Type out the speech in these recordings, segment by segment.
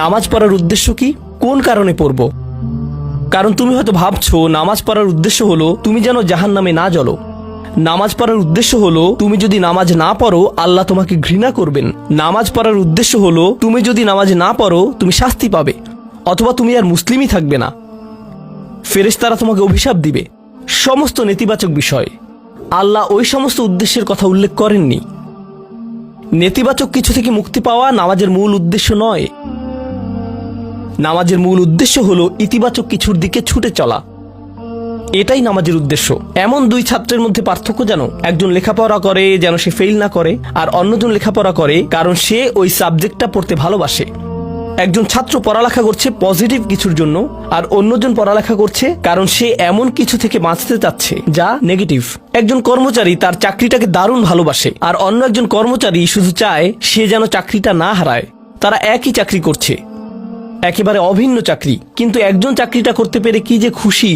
নামাজ পড়ার উদ্দেশ্য কি, কোন কারণে পড়ব? কারণ তুমি হয়তো ভাবছো নামাজ পড়ার উদ্দেশ্য হলো তুমি যেন জাহান্নামে না জ্বলো। নামাজ পড়ার উদ্দেশ্য হলো তুমি যদি নামাজ না পড়ো আল্লাহ তোমাকে ঘৃণা করবেন। নামাজ পড়ার উদ্দেশ্য হলো তুমি যদি নামাজ না পড়ো তুমি শাস্তি পাবে, অথবা তুমি আর মুসলিমই থাকবে না, ফেরেশতারা তোমাকে অভিশাপ দিবে। সমস্ত নেতিবাচক বিষয়। আল্লাহ ওই সমস্ত উদ্দেশ্যের কথা উল্লেখ করেননি। নেতিবাচক কিছু থেকে মুক্তি পাওয়া নামাজের মূল উদ্দেশ্য নয়। নামাজের মূল উদ্দেশ্য হলো ইতিবাচক কিছুর দিকে ছুটে চলা। এটাই নামাজের উদ্দেশ্য। এমন দুই ছাত্রের মধ্যে পার্থক্য যেন একজন লেখাপড়া করে যেন সে ফেল না করে, আর অন্যজন লেখাপড়া করে কারণ সে ওই সাবজেক্টটা পড়তে ভালোবাসে। একজন ছাত্র পড়ালেখা করছে পজিটিভ কিছুর জন্য, আর অন্যজন পড়ালেখা করছে কারণ সে এমন কিছু থেকে বাঁচতে চাচ্ছে যা নেগেটিভ। একজন কর্মচারী তার চাকরিটাকে দারুণ ভালোবাসে, আর অন্য একজন কর্মচারী শুধু চায় সে যেন চাকরিটা না হারায়। তারা একই চাকরি করছে, একেবারে অভিন্ন চাকরি, কিন্তু একজন চাকরিটা করতে পেরে কি যে খুশি,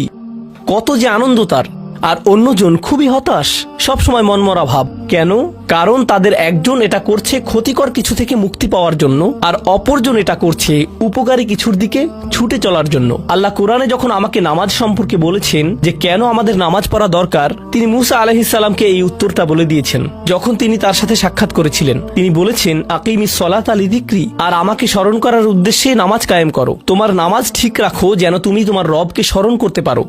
কত যে আনন্দ তার, আর অন্যজন খুবই হতাশ, সবসময় মনমরা ভাব। কেন? কারণ তাদের একজন এটা করছে ক্ষতিকর কিছু থেকে মুক্তি পাওয়ার জন্য, আর অপরজন এটা করছে উপকারী কিছুর দিকে ছুটে চলার জন্য। আল্লাহ কোরআনে যখন আমাকে নামাজ সম্পর্কে বলেছেন যে কেন আমাদের নামাজ পড়া দরকার, তিনি মুসা আলাইহিস সালামকে এই উত্তরটা বলে দিয়েছেন। যখন তিনি তার সাথে সাক্ষাৎ করেছিলেন তিনি বলেছেন, আকিমিস সলাতা লিযিকরি, আর আমাকে স্মরণ করার উদ্দেশ্যে নামাজ কায়েম করো। তোমার নামাজ ঠিক রাখো যেন তুমি তোমার রবকে স্মরণ করতে পারো।